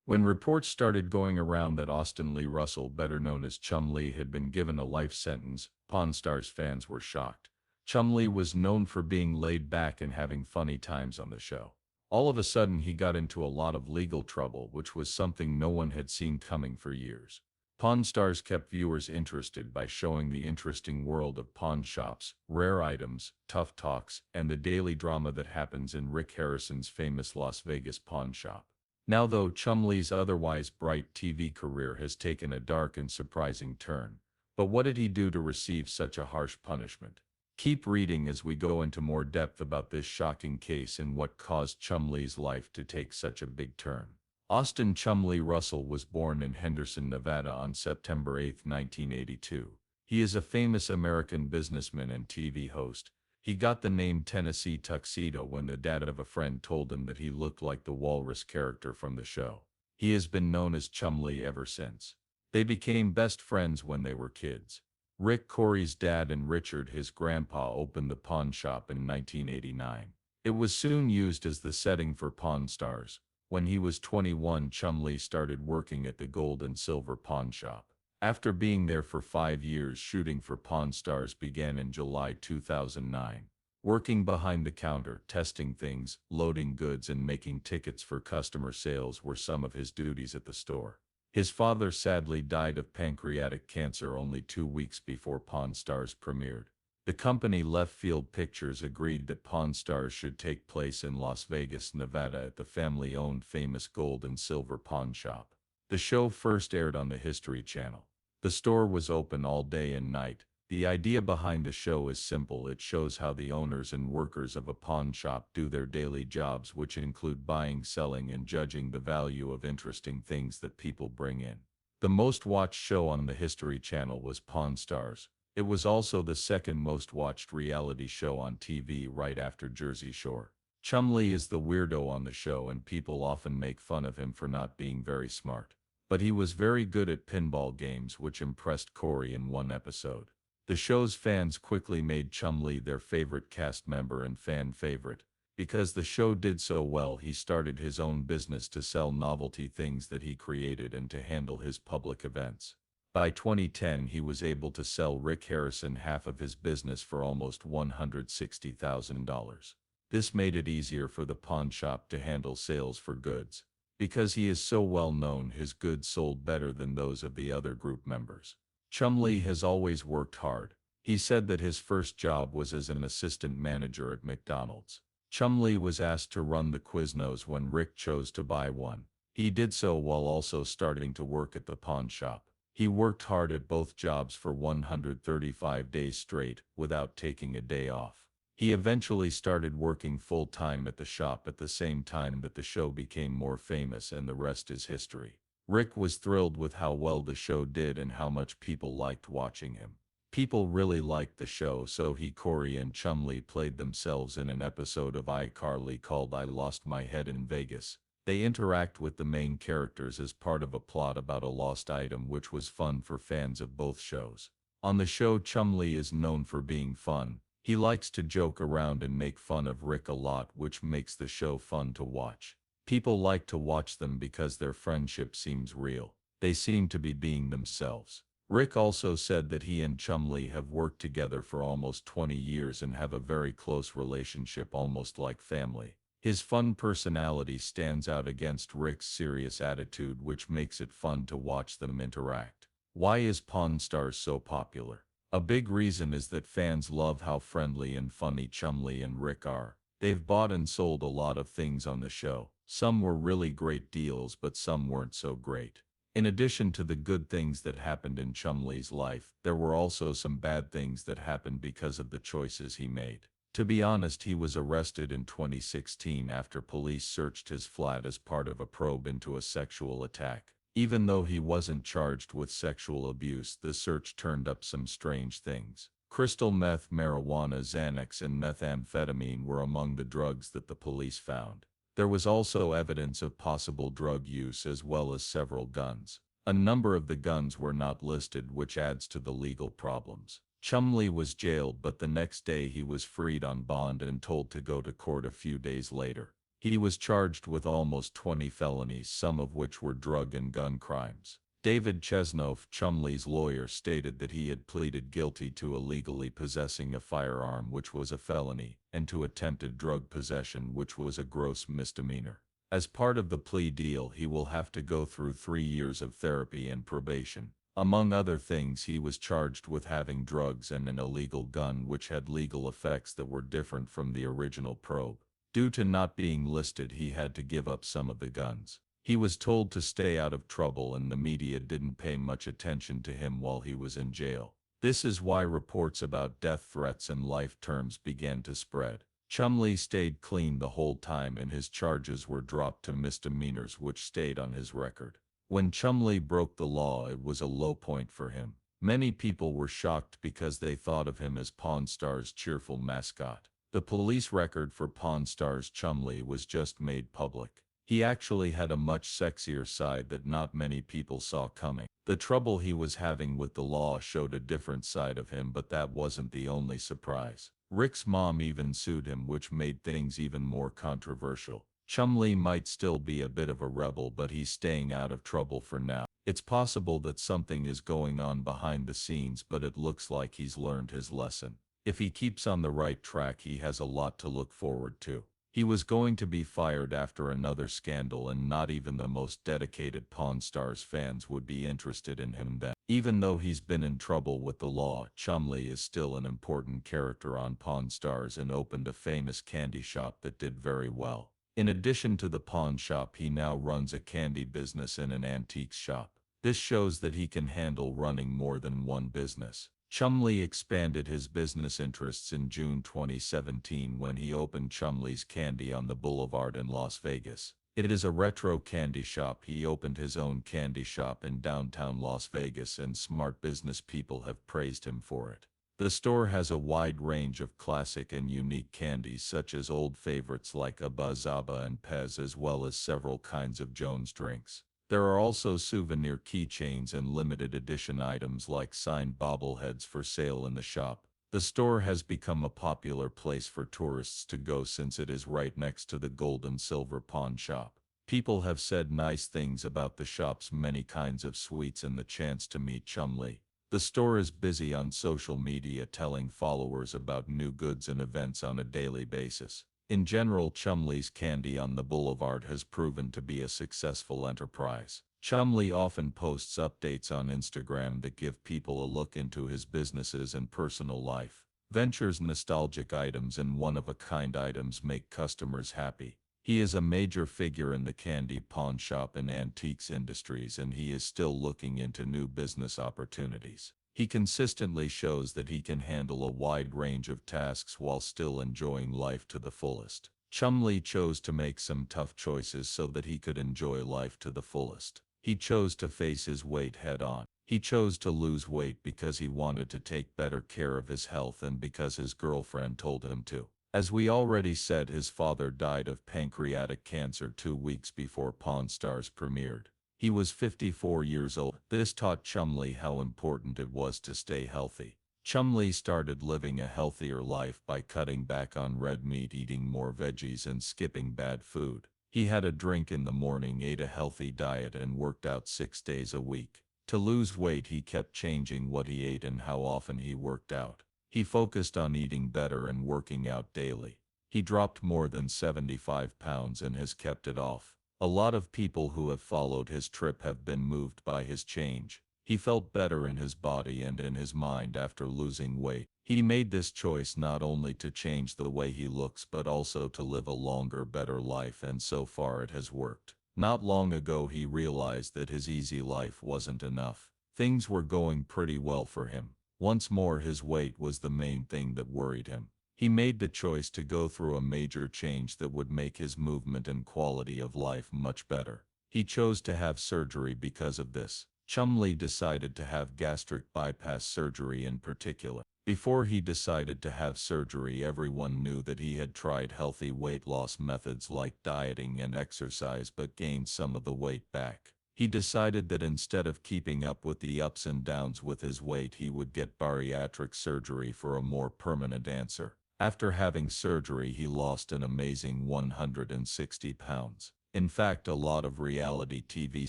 When reports started going around that Austin Lee Russell, better known as Chumlee, had been given a life sentence, Pawn Stars fans were shocked. Chumlee was known for being laid back and having funny times on the show. All of a sudden he got into a lot of legal trouble, which was something no one had seen coming for years. Pawn Stars kept viewers interested by showing the interesting world of pawn shops, rare items, tough talks, and the daily drama that happens in Rick Harrison's famous Las Vegas pawn shop. Now though, Chumlee's otherwise bright TV career has taken a dark and surprising turn. But what did he do to receive such a harsh punishment? Keep reading as we go into more depth about this shocking case and what caused Chumlee's life to take such a big turn. Austin Chumlee Russell was born in Henderson, Nevada on September 8, 1982. He is a famous American businessman and TV host. He got the name Tennessee Tuxedo when the dad of a friend told him that he looked like the walrus character from the show. He has been known as Chumlee ever since. They became best friends when they were kids. Rick, Corey's dad, and Richard, his grandpa, opened the pawn shop in 1989. It was soon used as the setting for Pawn Stars. When he was 21, Chumlee started working at the gold and silver pawn shop. After being there for 5 years, shooting for Pawn Stars began in July 2009. Working behind the counter, testing things, loading goods, and making tickets for customer sales were some of his duties at the store. His father sadly died of pancreatic cancer only 2 weeks before Pawn Stars premiered. The company Left Field Pictures agreed that Pawn Stars should take place in Las Vegas, Nevada at the family-owned famous gold and silver pawn shop. The show first aired on the History Channel. The store was open all day and night. The idea behind the show is simple. It shows how the owners and workers of a pawn shop do their daily jobs, which include buying, selling, and judging the value of interesting things that people bring in. The most watched show on the History Channel was Pawn Stars. It was also the second most watched reality show on TV right after Jersey Shore. Chumlee is the weirdo on the show and people often make fun of him for not being very smart. But he was very good at pinball games, which impressed Corey in one episode. The show's fans quickly made Chumlee their favorite cast member and fan favorite. Because the show did so well, he started his own business to sell novelty things that he created and to handle his public events. By 2010, he was able to sell Rick Harrison half of his business for almost $160,000. This made it easier for the pawn shop to handle sales for goods. Because he is so well known, his goods sold better than those of the other group members. Chumlee has always worked hard. He said that his first job was as an assistant manager at McDonald's. Chumlee was asked to run the Quiznos when Rick chose to buy one. He did so while also starting to work at the pawn shop. He worked hard at both jobs for 135 days straight, without taking a day off. He eventually started working full-time at the shop at the same time that the show became more famous, and the rest is history. Rick was thrilled with how well the show did and how much people liked watching him. People really liked the show, so Corey, and Chumlee played themselves in an episode of iCarly called I Lost My Head in Vegas. They interact with the main characters as part of a plot about a lost item, which was fun for fans of both shows. On the show, Chumlee is known for being fun. He likes to joke around and make fun of Rick a lot, which makes the show fun to watch. People like to watch them because their friendship seems real. They seem to be being themselves. Rick also said that he and Chumlee have worked together for almost 20 years and have a very close relationship, almost like family. His fun personality stands out against Rick's serious attitude, which makes it fun to watch them interact. Why is Pawn Stars so popular? A big reason is that fans love how friendly and funny Chumlee and Rick are. They've bought and sold a lot of things on the show. Some were really great deals, but some weren't so great. In addition to the good things that happened in Chumlee's life, there were also some bad things that happened because of the choices he made. To be honest, he was arrested in 2016 after police searched his flat as part of a probe into a sexual attack. Even though he wasn't charged with sexual abuse, the search turned up some strange things. Crystal meth, marijuana, Xanax, and methamphetamine were among the drugs that the police found. There was also evidence of possible drug use as well as several guns. A number of the guns were not listed, which adds to the legal problems. Chumlee was jailed, but the next day he was freed on bond and told to go to court a few days later. He was charged with almost 20 felonies, some of which were drug and gun crimes. David Chesnov, Chumlee's lawyer, stated that he had pleaded guilty to illegally possessing a firearm, which was a felony, and to attempted drug possession, which was a gross misdemeanor. As part of the plea deal, he will have to go through 3 years of therapy and probation. Among other things, he was charged with having drugs and an illegal gun, which had legal effects that were different from the original probe. Due to not being listed, he had to give up some of the guns. He was told to stay out of trouble, and the media didn't pay much attention to him while he was in jail. This is why reports about death threats and life terms began to spread. Chumlee stayed clean the whole time, and his charges were dropped to misdemeanors, which stayed on his record. When Chumlee broke the law, it was a low point for him. Many people were shocked because they thought of him as Pawn Star's cheerful mascot. The police record for Pawn Star's Chumlee was just made public. He actually had a much sexier side that not many people saw coming. The trouble he was having with the law showed a different side of him, but that wasn't the only surprise. Rick's mom even sued him, which made things even more controversial. Chumlee might still be a bit of a rebel, but he's staying out of trouble for now. It's possible that something is going on behind the scenes, but it looks like he's learned his lesson. If he keeps on the right track, he has a lot to look forward to. He was going to be fired after another scandal, and not even the most dedicated Pawn Stars fans would be interested in him then. Even though he's been in trouble with the law, Chumlee is still an important character on Pawn Stars and opened a famous candy shop that did very well. In addition to the pawn shop, he now runs a candy business and an antiques shop. This shows that he can handle running more than one business. Chumlee expanded his business interests in June 2017 when he opened Chumlee's Candy on the Boulevard in Las Vegas. It is a retro candy shop. He opened his own candy shop in downtown Las Vegas, and smart business people have praised him for it. The store has a wide range of classic and unique candies, such as old favorites like Abba Zaba and Pez, as well as several kinds of Jones drinks. There are also souvenir keychains and limited edition items like signed bobbleheads for sale in the shop. The store has become a popular place for tourists to go since it is right next to the gold and silver pawn shop. People have said nice things about the shop's many kinds of sweets and the chance to meet Chumlee. The store is busy on social media, telling followers about new goods and events on a daily basis. In general, Chumlee's Candy on the Boulevard has proven to be a successful enterprise. Chumlee often posts updates on Instagram that give people a look into his businesses and personal life. Ventures nostalgic items and one-of-a-kind items make customers happy. He is a major figure in the candy pawn shop and antiques industries, and he is still looking into new business opportunities. He consistently shows that he can handle a wide range of tasks while still enjoying life to the fullest. Chumlee chose to make some tough choices so that he could enjoy life to the fullest. He chose to face his weight head on. He chose to lose weight because he wanted to take better care of his health and because his girlfriend told him to. As we already said, his father died of pancreatic cancer 2 weeks before Pawn Stars premiered. He was 54 years old. This taught Chumlee how important it was to stay healthy. Chumlee started living a healthier life by cutting back on red meat, eating more veggies, and skipping bad food. He had a drink in the morning, ate a healthy diet, and worked out 6 days a week. To lose weight, he kept changing what he ate and how often he worked out. He focused on eating better and working out daily. He dropped more than 75 pounds and has kept it off. A lot of people who have followed his trip have been moved by his change. He felt better in his body and in his mind after losing weight. He made this choice not only to change the way he looks, but also to live a longer, better life, and so far it has worked. Not long ago, he realized that his easy life wasn't enough. Things were going pretty well for him. Once more, his weight was the main thing that worried him. He made the choice to go through a major change that would make his movement and quality of life much better. He chose to have surgery because of this. Chumlee decided to have gastric bypass surgery in particular. Before he decided to have surgery, everyone knew that he had tried healthy weight loss methods like dieting and exercise, but gained some of the weight back. He decided that instead of keeping up with the ups and downs with his weight, he would get bariatric surgery for a more permanent answer. After having surgery, he lost an amazing 160 pounds. In fact, a lot of reality TV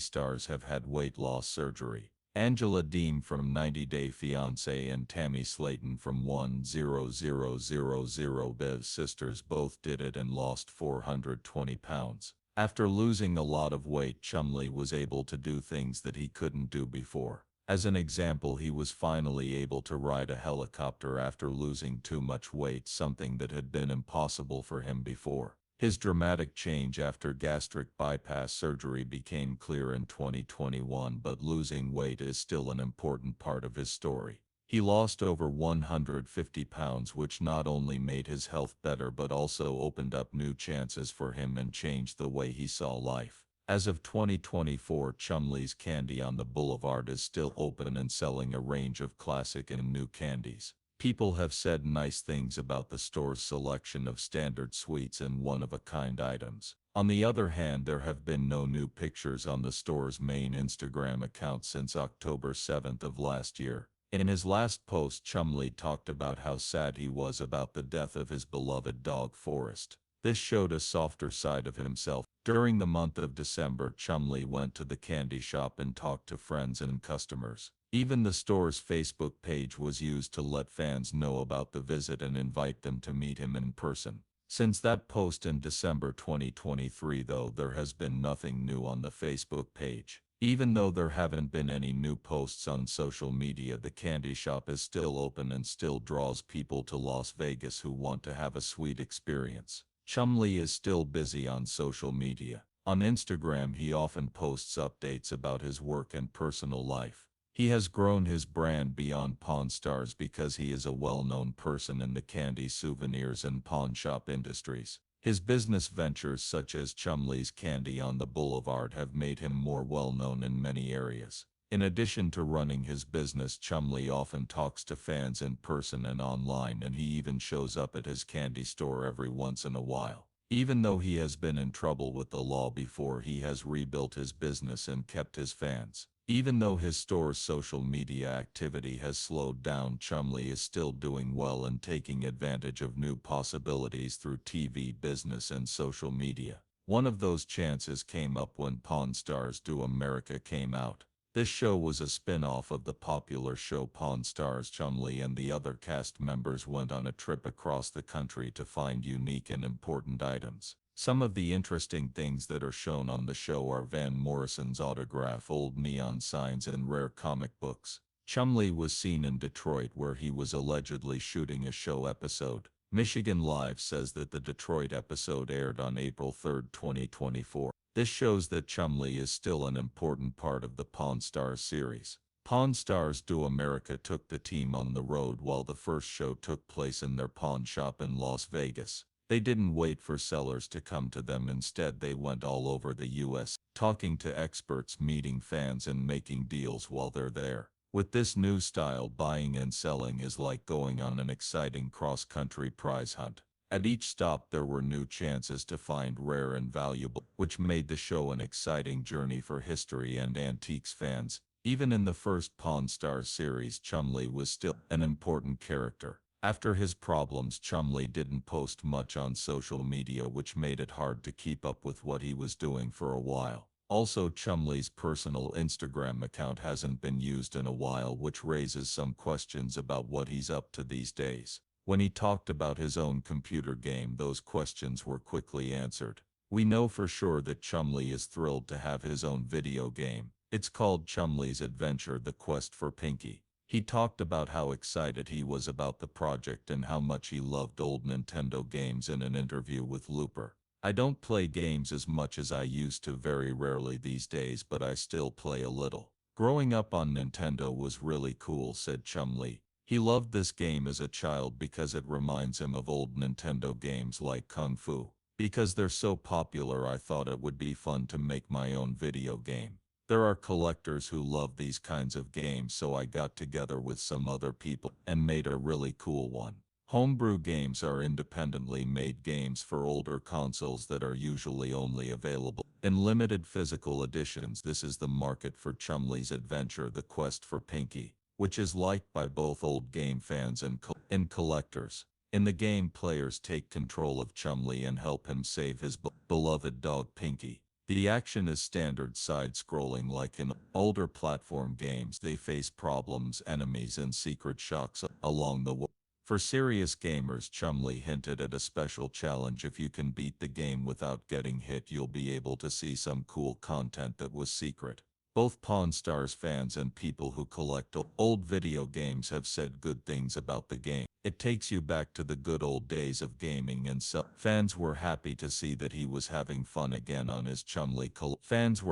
stars have had weight loss surgery. Angela Deem from 90 Day Fiancé and Tammy Slayton from 10000 Bev's sisters both did it and lost 420 pounds. After losing a lot of weight, Chumlee was able to do things that he couldn't do before. As an example, he was finally able to ride a helicopter after losing too much weight, something that had been impossible for him before. His dramatic change after gastric bypass surgery became clear in 2021, but losing weight is still an important part of his story. He lost over 150 pounds, which not only made his health better but also opened up new chances for him and changed the way he saw life. As of 2024, Chumlee's Candy on the Boulevard is still open and selling a range of classic and new candies. People have said nice things about the store's selection of standard sweets and one-of-a-kind items. On the other hand, there have been no new pictures on the store's main Instagram account since October 7th of last year. In his last post, Chumlee talked about how sad he was about the death of his beloved dog Forrest. This showed a softer side of himself. During the month of December, Chumlee went to the candy shop and talked to friends and customers. Even the store's Facebook page was used to let fans know about the visit and invite them to meet him in person. Since that post in December 2023, though, there has been nothing new on the Facebook page. Even though there haven't been any new posts on social media, the candy shop is still open and still draws people to Las Vegas who want to have a sweet experience. Chumlee is still busy on social media. On Instagram, he often posts updates about his work and personal life. He has grown his brand beyond Pawn Stars because he is a well-known person in the candy, souvenirs, and pawn shop industries. His business ventures such as Chumlee's Candy on the Boulevard have made him more well-known in many areas. In addition to running his business, Chumlee often talks to fans in person and online, and he even shows up at his candy store every once in a while. Even though he has been in trouble with the law before, he has rebuilt his business and kept his fans. Even though his store's social media activity has slowed down, Chumlee is still doing well and taking advantage of new possibilities through TV, business, and social media. One of those chances came up when Pawn Stars Do America came out. This show was a spin-off of the popular show Pawn Stars. Chumlee and the other cast members went on a trip across the country to find unique and important items. Some of the interesting things that are shown on the show are Van Morrison's autograph, old neon signs, and rare comic books. Chumlee was seen in Detroit, where he was allegedly shooting a show episode. Michigan Live says that the Detroit episode aired on April 3, 2024. This shows that Chumlee is still an important part of the Pawn Stars series. Pawn Stars Do America took the team on the road while the first show took place in their pawn shop in Las Vegas. They didn't wait for sellers to come to them. Instead, they went all over the U.S., talking to experts, meeting fans, and making deals while they're there. With this new style, buying and selling is like going on an exciting cross-country prize hunt. At each stop, there were new chances to find rare and valuable, which made the show an exciting journey for history and antiques fans. Even in the first Pawn Stars series, Chumlee was still an important character. After his problems, Chumlee didn't post much on social media, which made it hard to keep up with what he was doing for a while. Also, Chumlee's personal Instagram account hasn't been used in a while, which raises some questions about what he's up to these days. When he talked about his own computer game, those questions were quickly answered. We know for sure that Chumlee is thrilled to have his own video game. It's called Chumlee's Adventure: The Quest for Pinky. He talked about how excited he was about the project and how much he loved old Nintendo games in an interview with Looper. I don't play games as much as I used to, very rarely these days, but I still play a little. Growing up on Nintendo was really cool, said Chumlee. He loved this game as a child because it reminds him of old Nintendo games like Kung Fu. Because they're so popular, I thought it would be fun to make my own video game. There are collectors who love these kinds of games, so I got together with some other people and made a really cool one. Homebrew games are independently made games for older consoles that are usually only available in limited physical editions. This is the market for Chumlee's Adventure: The Quest for Pinky, which is liked by both old game fans and collectors. In the game, players take control of Chumlee and help him save his beloved dog Pinky. The action is standard side-scrolling like in older platform games. They face problems, enemies, and secret shocks along the way. For serious gamers, Chumlee hinted at a special challenge. If you can beat the game without getting hit, you'll be able to see some cool content that was secret. Both Pawn Stars fans and people who collect old video games have said good things about the game. It takes you back to the good old days of gaming, and so fans were happy to see that he was having fun again on his Chumlee Collects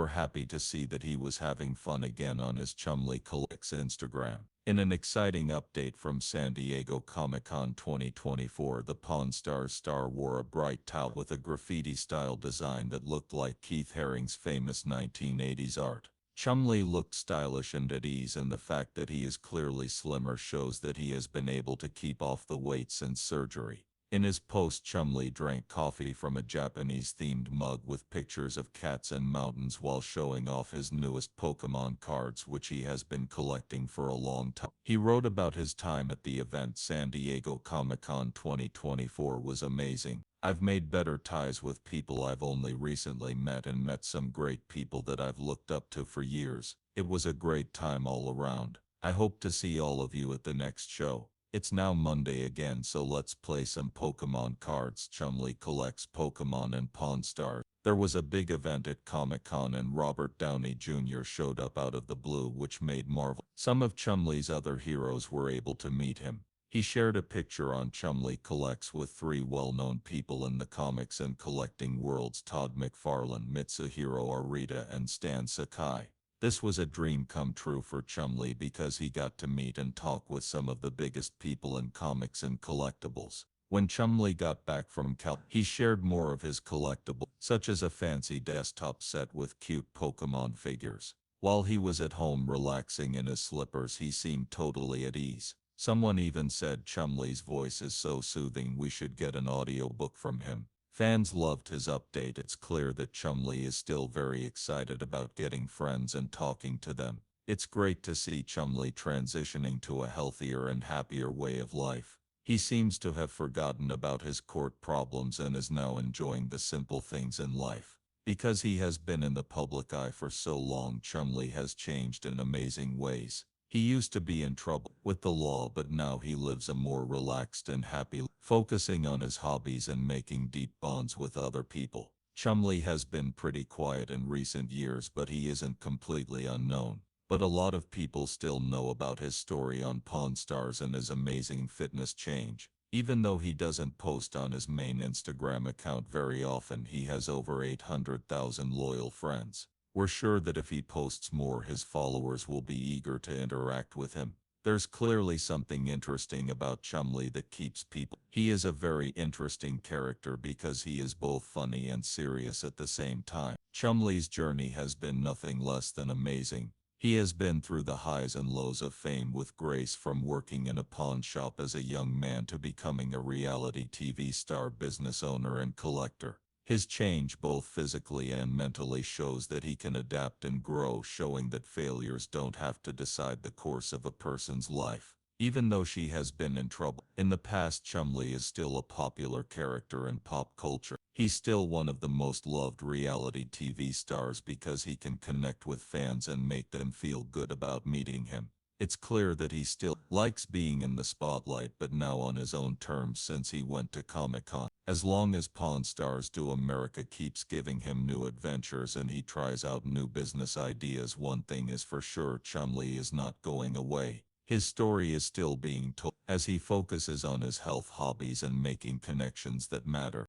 Instagram. In an exciting update from San Diego Comic-Con 2024, the Pawn Stars star wore a bright towel with a graffiti-style design that looked like Keith Haring's famous 1980s art. Chumlee looked stylish and at ease, and the fact that he is clearly slimmer shows that he has been able to keep off the weight since surgery. In his post, Chumlee drank coffee from a Japanese-themed mug with pictures of cats and mountains while showing off his newest Pokemon cards, which he has been collecting for a long time. He wrote about his time at the event. San Diego Comic-Con 2024 was amazing. I've made better ties with people I've only recently met and met some great people that I've looked up to for years. It was a great time all around. I hope to see all of you at the next show. It's now Monday again, so let's play some Pokemon cards. Chumlee collects Pokemon and Pawn Stars. There was a big event at Comic-Con and Robert Downey Jr. showed up out of the blue, which made Marvel. Some of Chumlee's other heroes were able to meet him. He shared a picture on Chumlee Collects with three well-known people in the comics and collecting worlds: Todd McFarlane, Mitsuhiro Arita, and Stan Sakai. This was a dream come true for Chumlee because he got to meet and talk with some of the biggest people in comics and collectibles. When Chumlee got back from he shared more of his collectibles, such as a fancy desktop set with cute Pokemon figures. While he was at home relaxing in his slippers, he seemed totally at ease. Someone even said Chumlee's voice is so soothing we should get an audiobook from him. Fans loved his update. It's clear that Chumlee is still very excited about getting friends and talking to them. It's great to see Chumlee transitioning to a healthier and happier way of life. He seems to have forgotten about his court problems and is now enjoying the simple things in life. Because he has been in the public eye for so long, Chumlee has changed in amazing ways. He used to be in trouble with the law, but now he lives a more relaxed and happy life, focusing on his hobbies and making deep bonds with other people. Chumlee has been pretty quiet in recent years, but he isn't completely unknown. But a lot of people still know about his story on Pawn Stars and his amazing fitness change. Even though he doesn't post on his main Instagram account very often, he has over 800,000 loyal friends. We're sure that if he posts more, his followers will be eager to interact with him. There's clearly something interesting about Chumlee that keeps people. He is a very interesting character because he is both funny and serious at the same time. Chumlee's journey has been nothing less than amazing. He has been through the highs and lows of fame with grace, from working in a pawn shop as a young man to becoming a reality TV star, business owner, and collector. His change, both physically and mentally, shows that he can adapt and grow, showing that failures don't have to decide the course of a person's life. Even though she has been in trouble in the past, Chumlee is still a popular character in pop culture. He's still one of the most loved reality TV stars because he can connect with fans and make them feel good about meeting him. It's clear that he still likes being in the spotlight, but now on his own terms since he went to Comic-Con. As long as Pawn Stars Do America keeps giving him new adventures and he tries out new business ideas, one thing is for sure: Chumlee is not going away. His story is still being told as he focuses on his health, hobbies, and making connections that matter.